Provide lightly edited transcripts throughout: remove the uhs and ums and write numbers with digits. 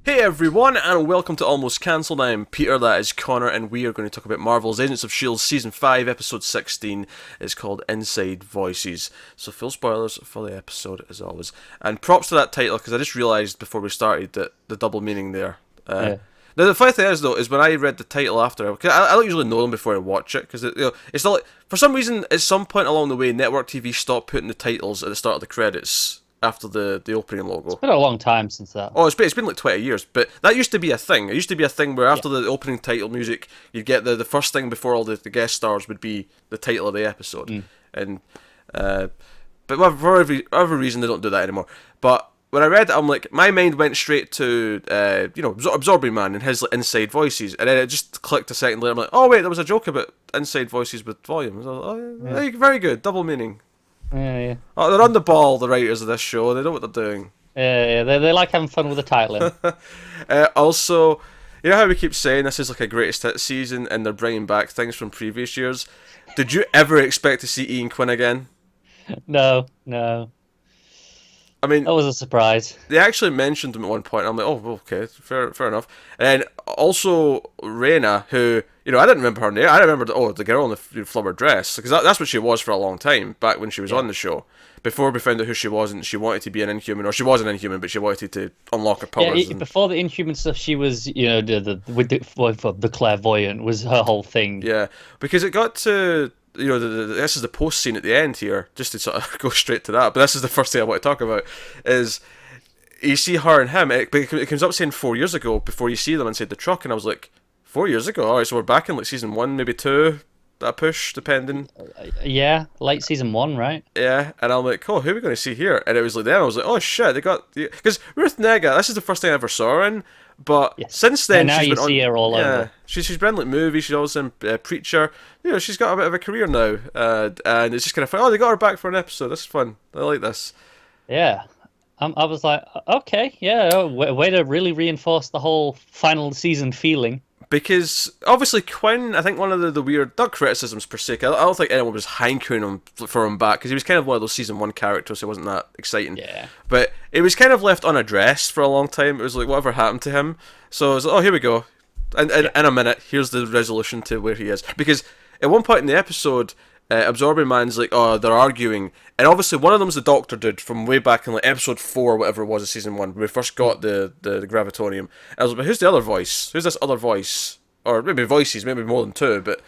Hey everyone, and welcome to Almost Cancelled. I am Peter, that is Connor, and we are going to talk about Marvel's Agents of S.h.i.e.L.D. Season 5, Episode 16. It's called Inside Voices. So full spoilers for the episode, as always. And props to that title, because I just realised before we started that the double meaning there. Yeah. Now the funny thing is, though, is when I read the title after, because I don't usually know them before I watch it, because it's not like, for some reason, at some point along the way, network TV stopped putting the titles at the start of the credits after the opening logo. It's been a long time since that. Oh, it's been like 20 years, but that used to be a thing. It used to be a thing where after the opening title music, you'd get the first thing before all the guest stars would be the title of the episode. And but for every reason, they don't do that anymore. But when I read it, I'm like, my mind went straight to Absorbing Man and his like, inside voices, and then it just clicked a second later. I'm like, oh wait, there was a joke about inside voices with volumes. Oh, yeah. Very good, double meaning. Yeah. Oh, they're on the ball, the writers of this show. They know what they're doing. Yeah. They like having fun with the titling. Also, you know how we keep saying this is like a greatest hit season and they're bringing back things from previous years? Did you ever expect to see Ian Quinn again? No. I mean, That was a surprise. they actually mentioned him at one point. I'm like, oh, okay, fair enough. And also Reyna, who, I didn't remember her name. I remembered, the girl in the flower dress, because that's what she was for a long time back when she was on the show. Before we found out who she was, and she wanted to be an Inhuman, or she was an Inhuman, but she wanted to unlock her powers. Yeah, before the Inhuman stuff, she was, the clairvoyant was her whole thing. Yeah, because it got to this is the post scene at the end here, just to sort of go straight to that. But this is the first thing I want to talk about is you see her and him. It comes up saying 4 years ago before you see them inside the truck, and I was like, 4 years ago. All right, so we're back in like season 1, maybe 2. That push, depending. Yeah, late season 1, right? Yeah, and I'm like, oh, who are we going to see here? And it was like them. I was like, oh shit, they got because Ruth Negga. This is the first thing I ever saw her in. But since then, and now she's you been see on, her all over. She's been in like movies. She's also in Preacher. She's got a bit of a career now, and it's just kind of fun. Oh, they got her back for an episode. This is fun. I like this. Yeah. I was like, okay, yeah, way to really reinforce the whole final season feeling. Because obviously Quinn, I think one of the weird, not criticisms per se, I don't think anyone was hankering for him back, because he was kind of one of those season 1 characters, so it wasn't that exciting. Yeah. But it was kind of left unaddressed for a long time. It was like, whatever happened to him? So I was like, oh, here we go. And in a minute, here's the resolution to where he is. Because at one point in the episode, Absorbing Man's like, oh, they're arguing. And obviously one of them's the Doctor dude from way back in like episode 4 or whatever it was of season 1, when we first got the Gravitonium. And I was like, but who's the other voice? Who's this other voice? Or maybe voices, maybe more than 2, but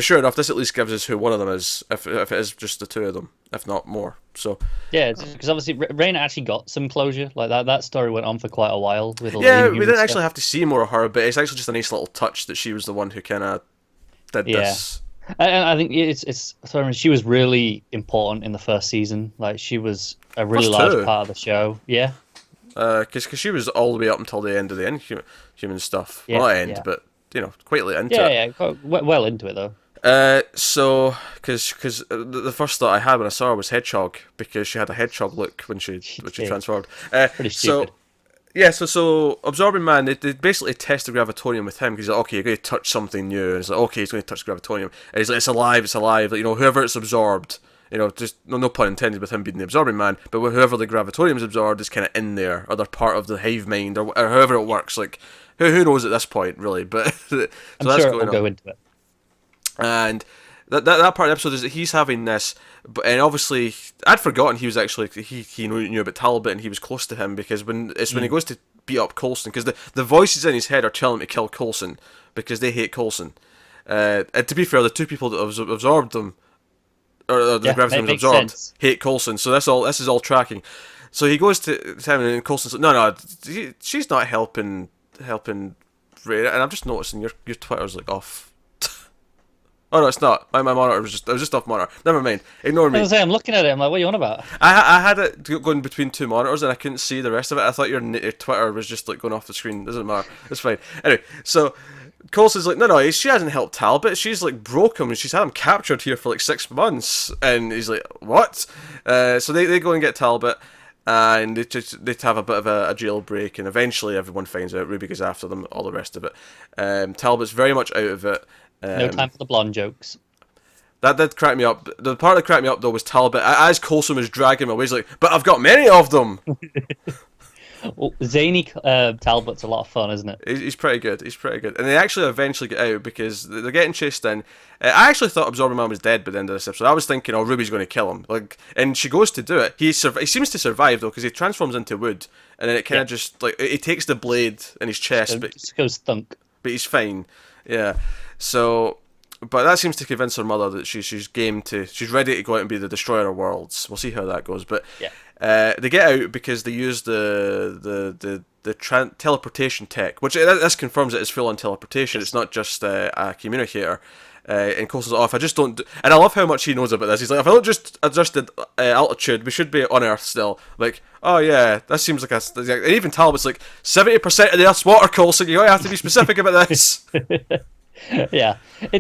sure enough, this at least gives us who one of them is, if it is just the 2 of them, if not more. So yeah, because obviously Raina actually got some closure. Like that story went on for quite a while with all yeah, the we didn't actually have to see more of her, but it's actually just a nice little touch that she was the one who kind of did this. And I think it's sorry, she was really important in the first season. Like she was a really large part of the show. Yeah. Because she was all the way up until the end of the Inhuman stuff. Yeah, well, not end, but quite late into it. Yeah, well into it though. So because the first thought I had when I saw her was Hedgehog, because she had a hedgehog look when she transformed. Pretty stupid. So Absorbing Man, they basically test the Gravitonium with him, because he's like, okay, you're going to touch something new, and he's like, okay, he's going to touch the Gravitonium, and he's like, it's alive, like, whoever it's absorbed, just no pun intended with him being the Absorbing Man, but whoever the Gravitonium is absorbed is kind of in there, or they're part of the hive mind, or however it works. Like, who knows at this point, really? But so I'm that's sure going we'll on. go into it. And that part of the episode is that he's having this, and obviously I'd forgotten he was actually he knew about Talbot, and he was close to him, because when he goes to beat up Coulson, because the voices in his head are telling him to kill Coulson because they hate Coulson. And to be fair, the 2 people that have absorbed them, or the Gravitonium absorbed, sense. hate Coulson. So this is all tracking. So he goes to him, and Coulson's like, no, she's not helping Ray. And I'm just noticing your Twitter's like off. Oh no, it's not. My monitor was just off monitor. Never mind. Ignore me. I'm looking at it. I'm like, what are you on about? I had it going between 2 monitors, and I couldn't see the rest of it. I thought your Twitter was just like going off the screen. Doesn't matter. It's fine. Anyway, so Coulson's like, no, she hasn't helped Talbot. She's like broke him, and she's had him captured here for like 6 months. And he's like, what? So they go and get Talbot, and they have a bit of a jailbreak, and eventually everyone finds out. Ruby goes after them, all the rest of it. Talbot's very much out of it. No time for the blonde jokes. That did crack me up. The part that cracked me up, though, was Talbot. As Coulson was dragging him away, he's like, but I've got many of them! Well, Zany Talbot's a lot of fun, isn't it? He's pretty good. He's pretty good. And they actually eventually get out because they're getting chased in. I actually thought Absorbing Man was dead by the end of this episode. I was thinking, oh, Ruby's going to kill him. And she goes to do it. He seems to survive though because he transforms into wood, and then it kind of just he takes the blade in his chest, but just goes thunk. But he's fine. Yeah. So, but that seems to convince her mother that she's she's ready to go out and be the destroyer of worlds. We'll see how that goes. But they get out because they use the teleportation tech, which this confirms it is full on teleportation. It's not just a communicator. And Cole says, "Oh, if I just don't," and I love how much he knows about this. He's like, "If I don't just adjust the altitude, we should be on Earth still." Like, oh yeah, that seems like and even Talbot's like 70% of the Earth's water, Cole, so you have to be specific about this. Yeah,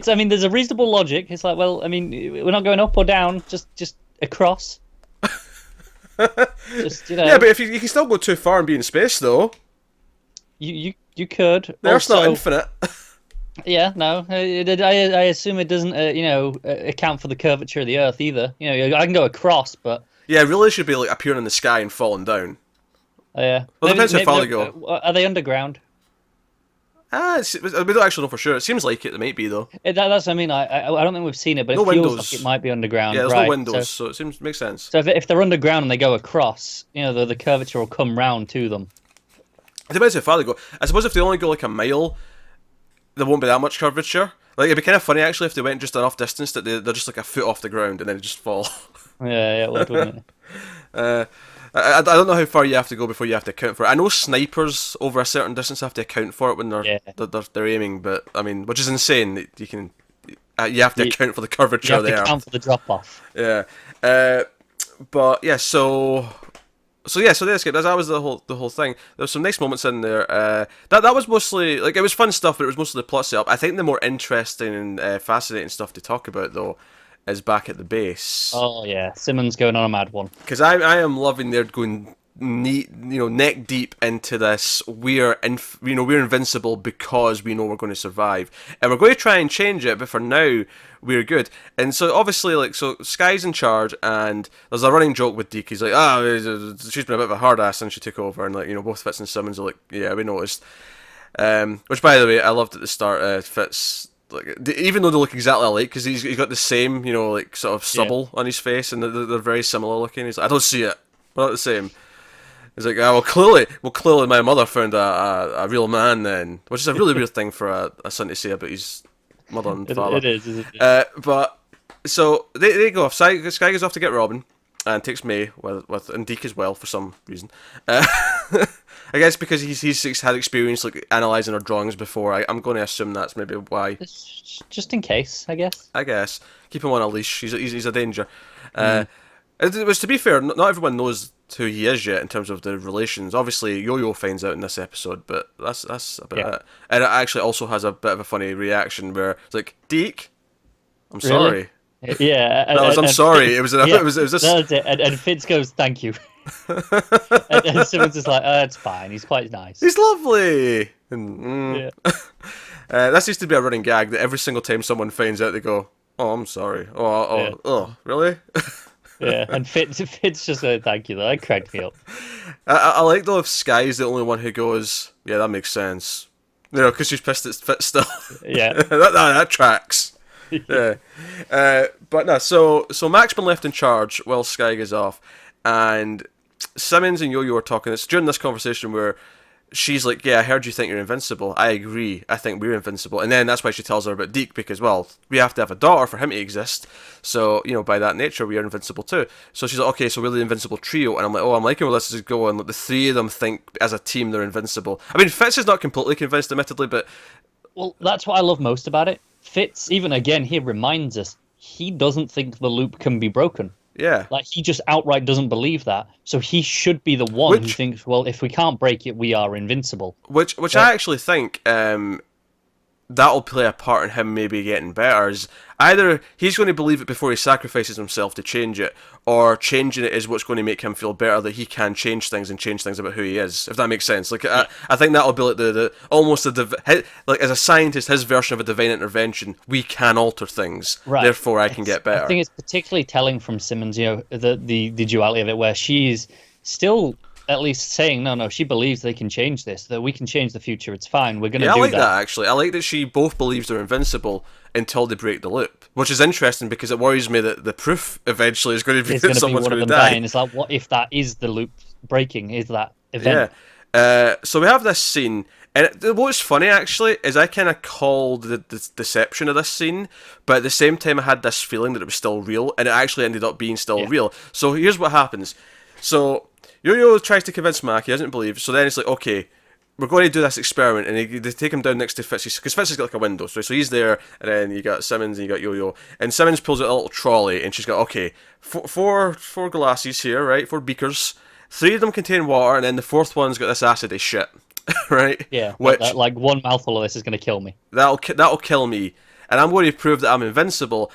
I mean, there's a reasonable logic. It's like, well, I mean, we're not going up or down, just across. Just, Yeah, but if you can still go too far and be in space, though. You could. The Earth's not infinite. Yeah, no. I assume it doesn't, account for the curvature of the Earth either. I can go across, but yeah, it really should be like appearing in the sky and falling down. Yeah. Well, it depends how far they go. Are they underground? We don't actually know for sure. It seems like it might be though. That's what I mean. I don't think we've seen it, but no it feels windows. like it might be underground. Yeah, there's right. no windows, so it makes sense. So if they're underground and they go across, the curvature will come round to them. It depends how far they go. I suppose if they only go like a mile, there won't be that much curvature. Like it'd be kind of funny actually if they went just enough distance that they're just like a foot off the ground and then just fall. Yeah, it would, wouldn't it? I don't know how far you have to go before you have to account for it. I know snipers over a certain distance have to account for it when they're aiming, but I mean, which is insane. You have to account for the curvature there. You have to account for the drop off. Yeah, but yeah, so they escaped. That was the whole thing. There was some nice moments in there. That was mostly like it was fun stuff, but it was mostly the plot setup. I think the more interesting and fascinating stuff to talk about though is back at the base. Oh yeah, Simmons going on a mad one. Because I am loving they're going neck deep into this. We're invincible because we know we're going to survive, and we're going to try and change it. But for now, we're good. And so obviously, so Sky's in charge, and there's a running joke with Deke. He's like, she's been a bit of a hard ass since she took over, and both Fitz and Simmons are like, yeah, we noticed. Which by the way, I loved at the start. Fitz. Even though they look exactly alike, because he's got the same, sort of stubble on his face, and they're very similar looking. He's like, I don't see it. We're not the same. He's like, well, clearly my mother found a real man then, which is a really weird thing for a son to say about his mother and father. It is, isn't it? But so they go off. Sky goes off to get Robin, and takes May with and Deke as well for some reason. I guess because he's had experience analysing her drawings before. I'm going to assume that's maybe why. Just in case, I guess. Keep him on a leash. He's a danger. It was, to be fair, not everyone knows who he is yet in terms of the relations. Obviously, Yo-Yo finds out in this episode, but that's about it. And it actually also has a bit of a funny reaction where it's like, Deke, I'm sorry. Yeah, I'm sorry. It was this. That's it. And Fitz goes, "Thank you." and Simmons is like, "It's fine. He's quite nice. He's lovely." And, that seems to be a running gag that every single time someone finds out, they go, "Oh, I'm sorry. Oh, really?" Yeah, and Fitz just said, "Thank you." Though that cracked me up. I like though if Sky's the only one who goes, "Yeah, that makes sense." Because she's pissed at Fitz still. Yeah, that tracks. Yeah, but no. So Mac's been left in charge while Sky goes off, and Simmons and Yo-Yo are talking. It's during this conversation where she's like, "Yeah, I heard you think you're invincible. I agree. I think we're invincible." And then that's why she tells her about Deke because, well, we have to have a daughter for him to exist. So by that nature, we are invincible too. So she's like, "Okay, so we're the invincible trio." And I'm like, "Oh, I'm liking where this is going. Like, the three of them think as a team they're invincible." I mean, Fitz is not completely convinced, admittedly, but well, that's what I love most about it. Fitz, even again, he reminds us he doesn't think the loop can be broken. Yeah. Like, he just outright doesn't believe that. So he should be the one who thinks, well, if we can't break it, we are invincible. Which I actually think that'll play a part in him maybe getting better. Is either he's going to believe it before he sacrifices himself to change it, or changing it is what's going to make him feel better that he can change things and change things about who he is, if that makes sense. Like, I think that'll be like like as a scientist, his version of a divine intervention. We can alter things, right? Therefore I can get better. I think it's particularly telling from Simmons, the duality of it, where she's still at least saying, no, she believes they can change this, that we can change the future. It's fine. We're going to Yeah, I do like that. that actually. I like that she both believes they're invincible until they break the loop, which is interesting because it worries me that the proof eventually is going to be It's that going to be someone's one of going to them die. dying. It's like, what if that is the loop breaking? Is that Yeah. event? So we have this scene, and what's funny actually is I kind of called the deception of this scene, but at the same time I had this feeling that it was still real, and it actually ended up being still real. So here's what happens. So Yo-Yo tries to convince Mac, he doesn't believe, so then it's like, okay, we're going to do this experiment, and they take him down next to Fitz, because Fitz has got like a window, so he's there, and then you got Simmons and you got Yo-Yo, and Simmons pulls out a little trolley, and she's got, okay, four glasses here, right, 4 beakers, 3 of them contain water, and then the 4th one's got this acid as shit, right? Yeah, Which like one mouthful of this is going to kill me. that'll kill me, and I'm going to prove that I'm invincible.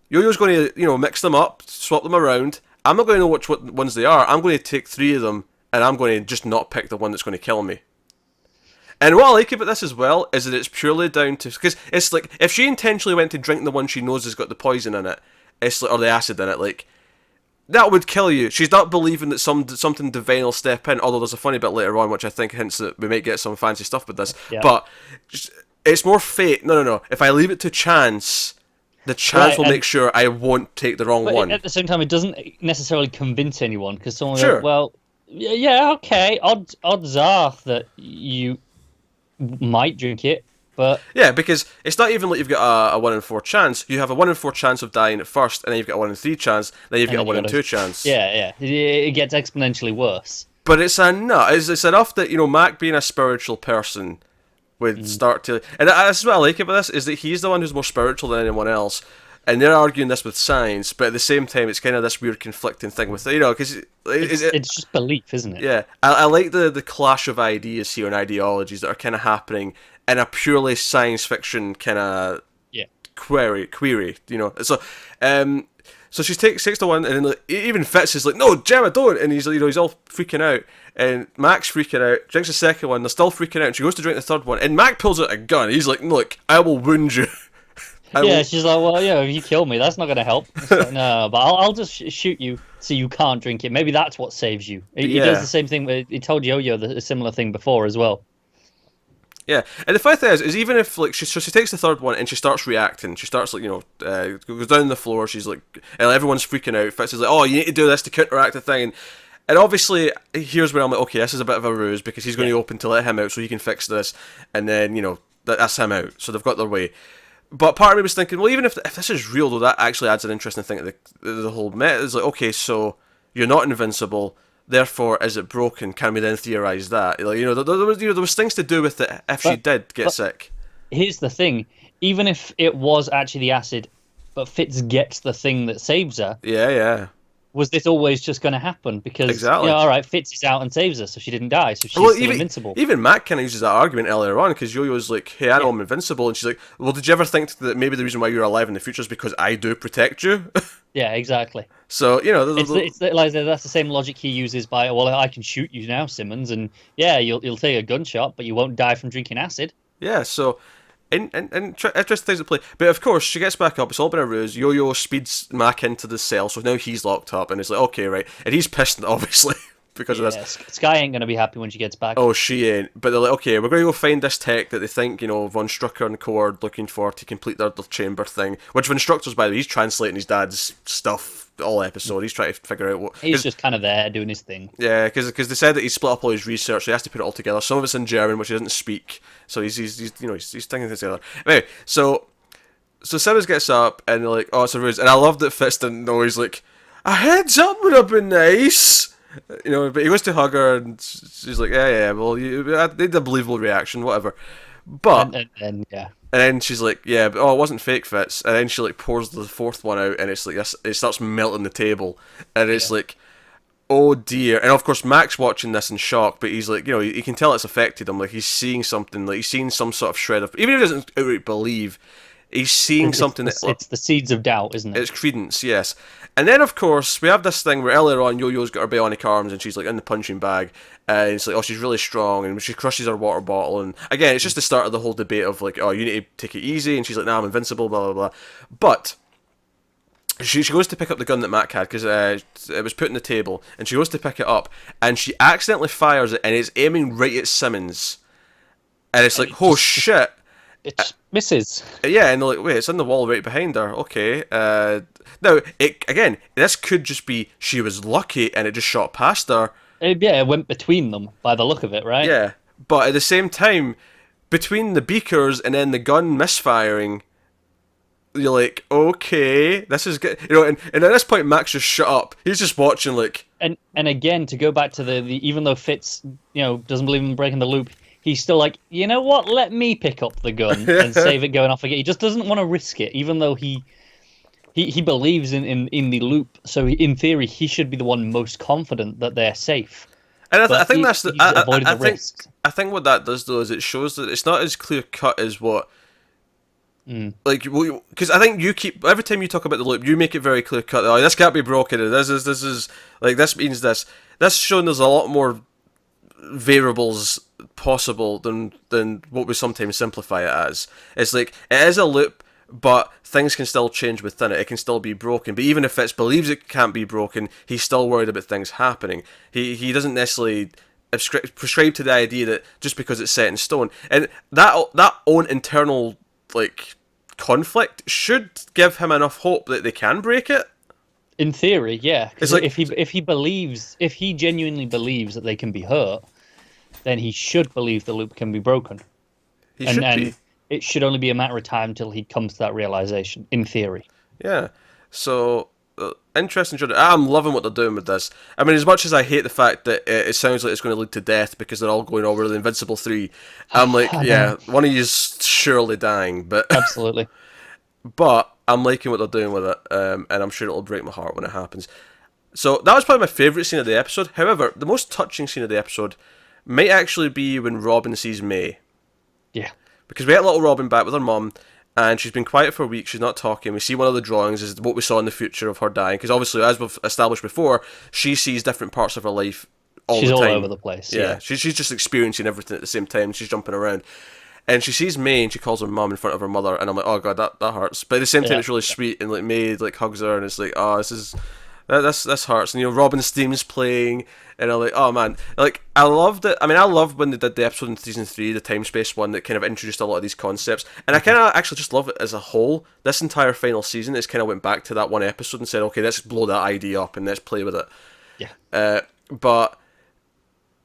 Yo-Yo's going to mix them up, swap them around. I'm not going to know which ones they are. I'm going to take 3 of them, and I'm going to just not pick the one that's going to kill me. And what I like about this as well is that it's purely down to, because it's like if she intentionally went to drink the one she knows has got the poison in it, it's like, or the acid in it, like that would kill you. She's not believing that something divine will step in. Although there's a funny bit later on which I think hints that we might get some fancy stuff with this. Yeah. But it's more fate. No. If I leave it to chance, the chance will make sure I won't take the wrong one. At the same time, it doesn't necessarily convince anyone because someone goes, well, yeah, okay, odds are that you might drink it, but yeah, because it's not even like you've got a 1 in 4 chance. You have a 1 in 4 chance of dying at first, and then you've got a 1 in 3 chance. Then you've got a 1 in 2 chance. Yeah, it gets exponentially worse. But it's enough that Mac being a spiritual person would start to, and that's what I like about this is that he's the one who's more spiritual than anyone else. And they're arguing this with science, but at the same time, it's kind of this weird conflicting thing with because it's just belief, isn't it? Yeah, I like the clash of ideas here and ideologies that are kind of happening in a purely science fiction kind of query, So she takes 6 to 1, and then even Fitz is like, "No, Gemma, don't!" And he's he's all freaking out, and Mac's freaking out. Drinks the second one, they're still freaking out. And she goes to drink the third one, and Mac pulls out a gun. He's like, "Look, I will wound you." She's like, well, if you kill me, that's not going to help. Like, no, but I'll just shoot you so you can't drink it. Maybe that's what saves you. He does the same thing. He told Yo-Yo a similar thing before as well. Yeah, and the funny thing is even if she takes the third one and she starts reacting, she starts goes down the floor. She's like, and everyone's freaking out. Fitz is like, "Oh, you need to do this to counteract the thing." And obviously, here's where I'm like, okay, this is a bit of a ruse because he's going to open to let him out so he can fix this, and then that's him out. So they've got their way. But part of me was thinking, well, even if this is real, though, that actually adds an interesting thing to the whole meta. It's like, okay, so you're not invincible, therefore, is it broken? Can we then theorize that? There was things to do with it if she did get sick. Here's the thing: even if it was actually the acid, but Fitz gets the thing that saves her. Yeah. Was this always just going to happen? Because all right, Fitz is out and saves her, so she didn't die, so she's still invincible. Even Mac kind of uses that argument earlier on because Yo-Yo's like, "Hey, I know I'm invincible," and she's like, "Well, did you ever think that maybe the reason why you're alive in the future is because I do protect you?" Yeah, exactly. So it's like that's the same logic he uses by, well, I can shoot you now, Simmons, and you'll take a gunshot, but you won't die from drinking acid. Yeah, so. Interesting things at play. But of course, she gets back up. It's all been a ruse. Yo-Yo speeds Mac into the cell, so now he's locked up, and it's like, okay, right. And he's pissed, obviously, because of this. Sky ain't going to be happy when she gets back. Oh, she ain't. But they're like, okay, we're going to go find this tech that they think, Von Strucker and Cord looking for to complete their chamber thing. Which Von Strucker's, by the way, he's translating his dad's stuff all episode. He's trying to figure out what... He's just kind of there doing his thing. Yeah, because they said that he split up all his research, so he has to put it all together. Some of it's in German, which he doesn't speak, so he's thinking things together. Anyway, so Simmons gets up, and they're like, oh, it's a ruse. And I love that Fitz didn't know. He's like, a heads up would have been nice. But he goes to hug her, and she's like, yeah, well, I did a believable reaction, whatever. But... And then she's like, yeah, but it wasn't fake, Fitz. And then she pours the 4th one out, and it's like this, it starts melting the table, and it's like, oh dear. And of course, Mac's watching this in shock, but he's like, he can tell it's affected him. Like he's seeing something, like he's seeing some sort of shred of, even if he doesn't outright believe, he's seeing something. It's the seeds of doubt, isn't it? It's credence, yes. And then, of course, we have this thing where earlier on, Yo-Yo's got her bionic arms, and she's in the punching bag, and it's like, oh, she's really strong, and she crushes her water bottle, and again, it's just the start of the whole debate of oh, you need to take it easy, and she's like, nah, I'm invincible, blah, blah, blah. But she goes to pick up the gun that Mac had because it was put on the table, and she goes to pick it up, and she accidentally fires it, and it's aiming right at Simmons, and it's like, oh shit! It misses. Yeah, and they're like, wait, it's on the wall right behind her. Okay. Now, this could just be she was lucky and it just shot past her. It went between them by the look of it, right? Yeah, but at the same time, between the beakers and then the gun misfiring, you're like, okay, this is good. And at this point, Max just shut up. He's just watching, like... And again, to go back to the even though Fitz, doesn't believe in breaking the loop, he's still like, you know what? Let me pick up the gun and save it going off again. He just doesn't want to risk it, even though he believes in the loop. So in theory, he should be the one most confident that they're safe. And I think that's the. I think what that does though is it shows that it's not as clear cut as what. Like, because I think you keep every time you talk about the loop, you make it very clear cut. Oh, this can't be broken. This is like this means this. That's showing there's a lot more variables possible than what we sometimes simplify it as. It's like it is a loop, but things can still change within it. It can still be broken. But even if Fitz believes it can't be broken, he's still worried about things happening. He doesn't necessarily prescribe to the idea that just because it's set in stone, and that own internal like conflict should give him enough hope that they can break it. In theory, yeah. It's like, if he genuinely believes that they can be hurt, then he should believe the loop can be broken. He should be. It should only be a matter of time till he comes to that realization. In theory. Yeah. So interesting. I'm loving what they're doing with this. I mean, as much as I hate the fact that it sounds like it's going to lead to death because they're all going over the Invincible 3, I'm like, yeah, one of you's surely dying, but absolutely. But I'm liking what they're doing with it, and I'm sure it'll break my heart when it happens. So that was probably my favourite scene of the episode. However, the most touching scene of the episode might actually be when Robin sees May. Yeah. Because we get little Robin back with her mum, and she's been quiet for a week, she's not talking. We see one of the drawings is what we saw in the future of her dying, because obviously, as we've established before, she sees different parts of her life all the time. She's all over the place. Yeah. She's just experiencing everything at the same time, she's jumping around. And she sees May and she calls her mum in front of her mother, and I'm like, oh god, that hurts. But at the same time, it's really sweet, and like May like hugs her, and it's like, oh, this hurts. And Robin's theme's playing, and I'm like, oh man, like I loved it. I mean, I loved when they did the episode in season 3, the time space one, that kind of introduced a lot of these concepts, and I kind of actually just love it as a whole. This entire final season, it's kind of went back to that one episode and said, okay, let's blow that idea up and let's play with it. Yeah. But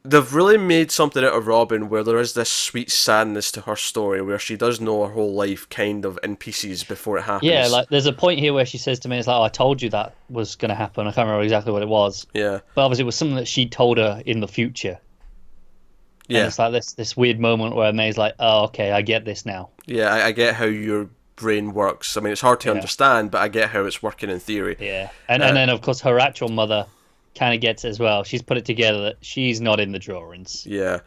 they've really made something out of Robin where there is this sweet sadness to her story where she does know her whole life kind of in pieces before it happens. Yeah, like there's a point here where she says to me, it's like, oh, I told you that was going to happen. I can't remember exactly what it was. Yeah. But obviously it was something that she told her in the future. Yeah. And it's like this weird moment where May's like, oh, okay, I get this now. Yeah, I get how your brain works. I mean, it's hard to understand, but I get how it's working in theory. Yeah. And then, of course, her actual mother kind of gets it as well. She's put it together that she's not in the drawings. Yeah,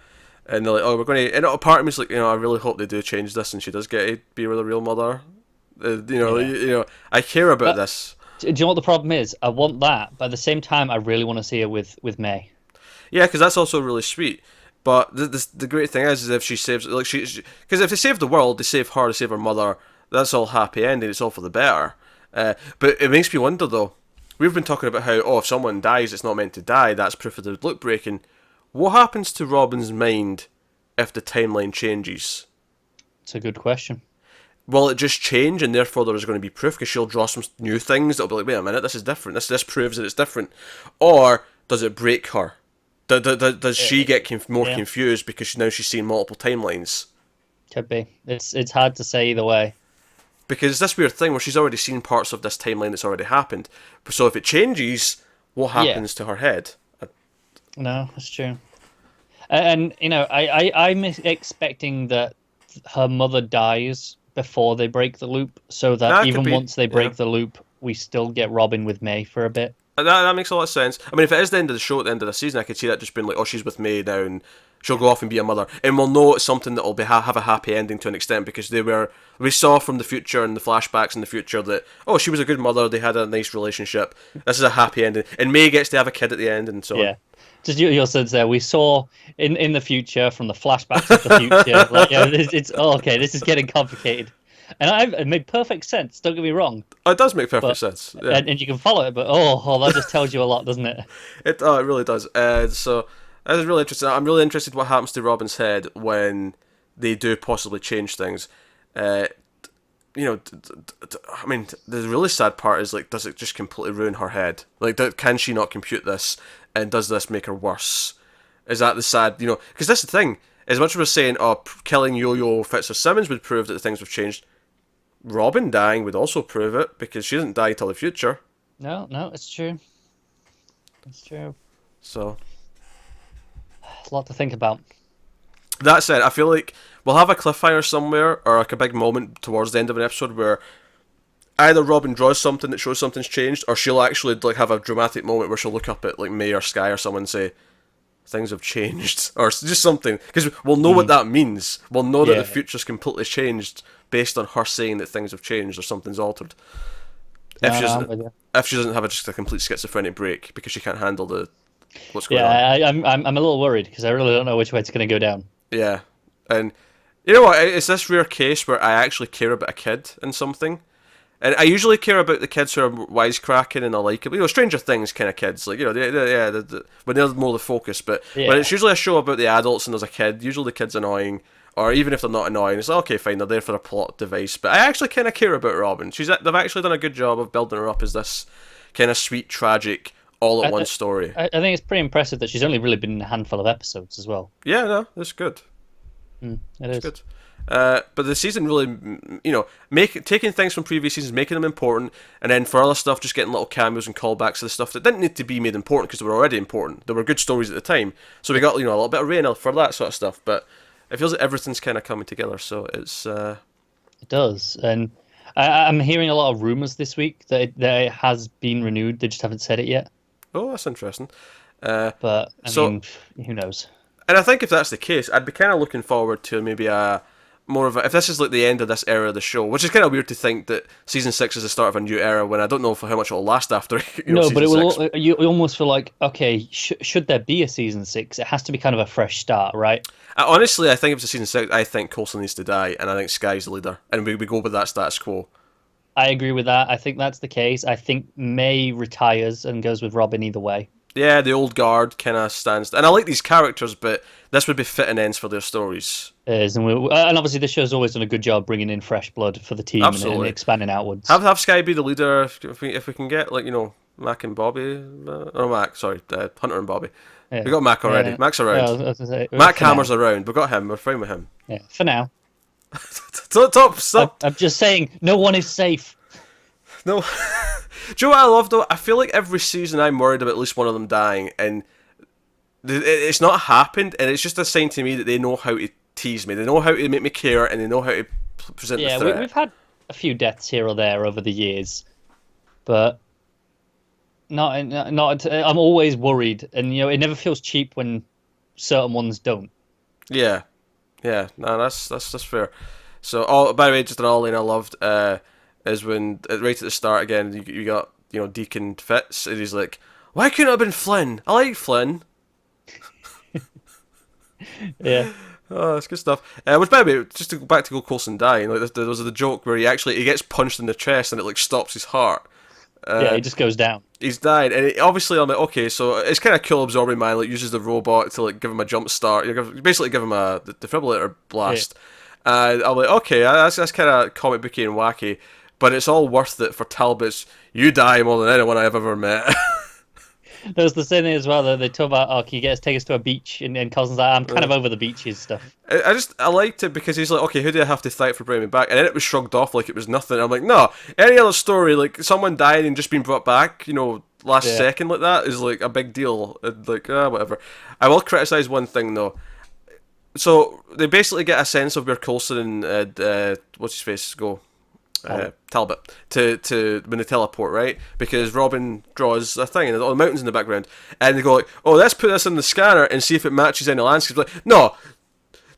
and they're like, oh, we're going to. And a part of me's like, I really hope they do change this, and she does get to be with a real mother. I care about this. Do you know what the problem is? I want that, but at the same time, I really want to see her with May. Yeah, because that's also really sweet. But the great thing is if she saves, like because if they save the world, they save her, they save her mother. That's all happy ending. It's all for the better. But it makes me wonder though. We've been talking about how, if someone dies, it's not meant to die, that's proof of the loop breaking. What happens to Robin's mind if the timeline changes? It's a good question. Will it just change and therefore there's going to be proof because she'll draw some new things that'll be like, wait a minute, this is different, this proves that it's different? Or does it break her? Does she get more confused because now she's seen multiple timelines? Could be. It's hard to say either way. Because it's this weird thing where she's already seen parts of this timeline that's already happened. So if it changes, what happens to her head? No, that's true. And, I'm expecting that her mother dies before they break the loop, so that even once they break the loop, we still get Robin with May for a bit. That makes a lot of sense. I mean, if it is the end of the show at the end of the season, I could see that just being like, oh, she's with May now, and she'll go off and be a mother, and we'll know it's something that'll have a happy ending to an extent because we saw from the future and the flashbacks in the future that she was a good mother, they had a nice relationship. This is a happy ending, and May gets to have a kid at the end, and so on. Just your sense there. We saw in the future from the flashbacks of the future. Like, it's okay. This is getting complicated. And it made perfect sense. Don't get me wrong. Oh, it does make perfect But, sense. Yeah. and you can follow it, but that just tells you a lot, doesn't it? It really does. So that is really interesting. I'm really interested what happens to Robin's head when they do possibly change things. I mean, the really sad part is like, does it just completely ruin her head? Like, can she not compute this, and does this make her worse? Is that the sad, because that's the thing. As much as we're saying, killing Yo-Yo Fitzsimmons would prove that things have changed, Robin dying would also prove it, because she doesn't die till the future. No, it's true. It's true. So, a lot to think about. That said, I feel like we'll have a cliffhanger somewhere, or like a big moment towards the end of an episode where either Robin draws something that shows something's changed, or she'll actually like have a dramatic moment where she'll look up at like May or Sky or someone and say, things have changed, or just something, because we'll know what that means. We'll know that the future's completely changed based on her saying that things have changed or something's altered. If she doesn't have just a complete schizophrenic break because she can't handle what's going on. Yeah, I'm a little worried because I really don't know which way it's going to go down. Yeah, and you know what? It's this rare case where I actually care about a kid in something. And I usually care about the kids who are wisecracking and I like it. Stranger Things kind of kids, like when they're more the focus. But when it's usually a show about the adults and there's a kid, usually the kid's annoying, or even if they're not annoying, it's like, okay, fine, they're there for a plot device. But I actually kind of care about Robin. They've actually done a good job of building her up as this kind of sweet, tragic, all at once story. I think it's pretty impressive that she's only really been in a handful of episodes as well. Yeah, no, that's good. It's good. But the season really, taking things from previous seasons, making them important, and then for other stuff, just getting little cameos and callbacks to the stuff that didn't need to be made important because they were already important. They were good stories at the time, so we got a little bit of rain for that sort of stuff. But it feels like everything's kind of coming together, so it's. It does, and I'm hearing a lot of rumors this week that it has been renewed. They just haven't said it yet. Oh, that's interesting. But I mean, who knows? And I think if that's the case, I'd be kind of looking forward to maybe if this is like the end of this era of the show, which is kind of weird to think that season 6 is the start of a new era when I don't know for how much it'll last after. No, but it will. You almost feel like, okay, should there be a season 6? It has to be kind of a fresh start, right? Honestly, I think if it's a season 6, I think Coulson needs to die, and I think Sky's the leader, and we go with that status quo. I agree with that. I think that's the case. I think May retires and goes with Robin either way. Yeah, the old guard kind of stands, and I like these characters, but this would be fitting ends for their stories. It is, and obviously this show's always done a good job bringing in fresh blood for the team and expanding outwards. Have Sky be the leader if we can get Mac and Bobby, Hunter and Bobby. Yeah. We got Mac already. Mac's around. Yeah, Mac Hammer's around. We got him. We're fine with him. Yeah, for now. Stop. I'm just saying, no one is safe. No. Do you know what I love though? I feel like every season I'm worried about at least one of them dying, and it's not happened, and it's just a sign to me that they know how to tease me, they know how to make me care, and they know how to present the threat. Yeah, we've had a few deaths here or there over the years, but not. I'm always worried, and it never feels cheap when certain ones don't. Yeah, no, that's fair. So, by the way, just an all-in I loved. Is when right at the start again you got Deacon Fitz and he's like, why couldn't it have been Flynn? I like Flynn. Yeah. Oh, that's good stuff. Which by the way, just to go back to Coulson dying, there was the joke where he gets punched in the chest and it stops his heart. He just goes down. He's died, and obviously I'm like, okay, so it's kind of cool. Absorbing Man uses the robot to give him a jump start. You basically give him a defibrillator blast. Yeah. I'm like, okay, that's kind of comic booky and wacky. But it's all worth it for Talbot's, you die more than anyone I've ever met. There's the scene as well that they talk about, can you take us to a beach? And Coulson's like, I'm kind of over the beaches stuff. I liked it because he's like, okay, who do I have to fight for bringing me back? And then it was shrugged off like it was nothing. I'm like, no, any other story, like someone dying and just being brought back, last second like that is like a big deal. Whatever. I will criticize one thing though. So they basically get a sense of where Coulson and, what's his face, go. Talbot to when they teleport, right? Because Robin draws a thing and all the mountains in the background, and they go like, oh, let's put this in the scanner and see if it matches any landscapes. Like, no,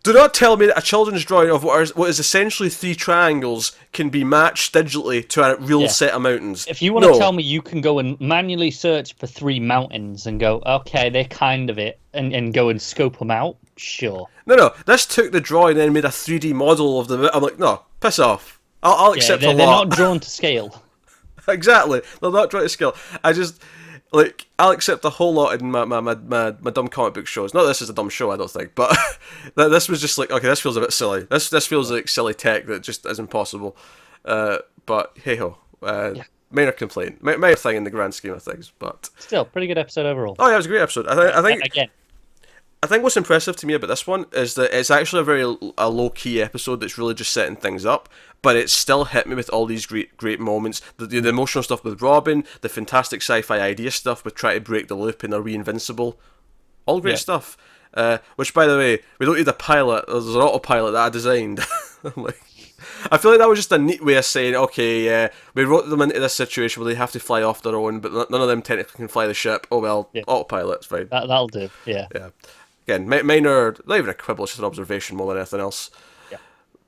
do not tell me that a children's drawing of what is essentially 3 triangles can be matched digitally to a real set of mountains. If you want to tell me you can go and manually search for 3 mountains and go, okay, they're kind of it, and go and scope them out, sure. No, this took the drawing and then made a 3D model of them. I'm like, no, piss off. I'll Yeah, accept they're a lot. not drawn to scale. Exactly. They're not trying to scale. I just like I'll accept a whole lot in my dumb comic book shows. Not that this is a dumb show, I don't think, but this was just like, okay, this feels a bit silly. This feels like silly tech that just isn't possible. But hey ho. Yeah. Minor complaint, minor thing in the grand scheme of things, but Still, pretty good episode overall. oh yeah, it was a great episode. I think Again, I think what's impressive to me about this one is that it's actually a low key episode that's really just setting things up, but it still hit me with all these great moments. The emotional stuff with Robin, the fantastic sci-fi idea stuff with trying to break the loop in a Invincible, all great stuff. Which, by the way, we don't need a pilot. There's an autopilot that I designed. Like, I feel like that was just a neat way of saying, okay, yeah, we wrote them into this situation where they have to fly off their own, but none of them technically can fly the ship. Oh well, autopilot's fine. that'll do. Yeah. Yeah. Again, minor, not even a quibble, it's just an observation more than anything else. Yeah.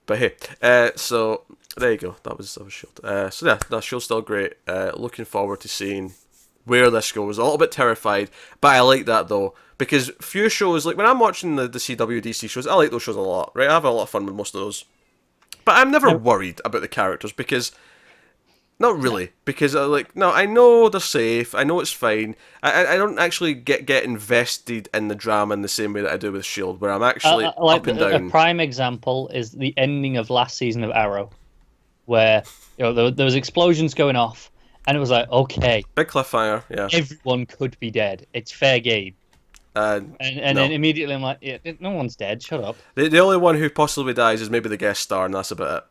But hey, so there you go. That was S.h.i.e.L.D. So yeah, S.h.i.e.L.D's still great. Looking forward to seeing where this goes. A little bit terrified, but I like that though, because few shows, like when I'm watching the CW DC shows, I like those shows a lot, right? I have a lot of fun with most of those. But I'm never worried about the characters because... Not really, because I know they're safe, I know it's fine. I don't actually get invested in the drama in the same way that I do with S.h.i.e.L.D., where I'm actually like up and down. A prime example is the ending of last season of Arrow, where there was explosions going off, and it was like, okay, Big cliffhanger, yeah. everyone could be dead. It's fair game. And no. then immediately I'm like, yeah, no one's dead. Shut up. The only one who possibly dies is maybe the guest star, and that's about it.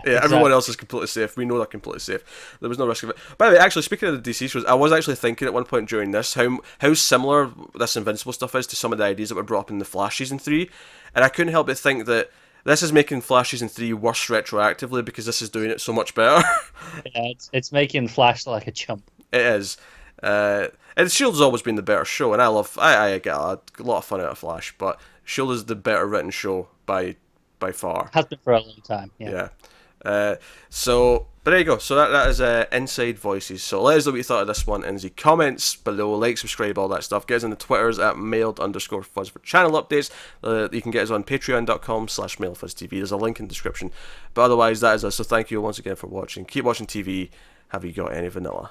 Yeah, everyone else is completely safe. We know they're completely safe. There was no risk of it. By the way, actually, speaking of the DC shows, I was actually thinking at one point during this how similar this Invincible stuff is to some of the ideas that were brought up in the Flash season 3, and I couldn't help but think that this is making Flash season 3 worse retroactively because this is doing it so much better. Yeah, it's making Flash like a chump. It is. And S.h.i.e.L.D's always been the better show, and I get a lot of fun out of Flash, but S.h.i.e.L.D. is the better written show by far. Has been for a long time. Yeah. But there you go. So that is Inside Voices. So let us know what you thought of this one in the comments below. Like, subscribe, all that stuff. Get us on the Twitters at mailed_fuzz for channel updates. You can get us on patreon.com/mailfuzztv. There's a link in the description. But otherwise, that is us. So thank you once again for watching. Keep watching TV. Have you got any vanilla?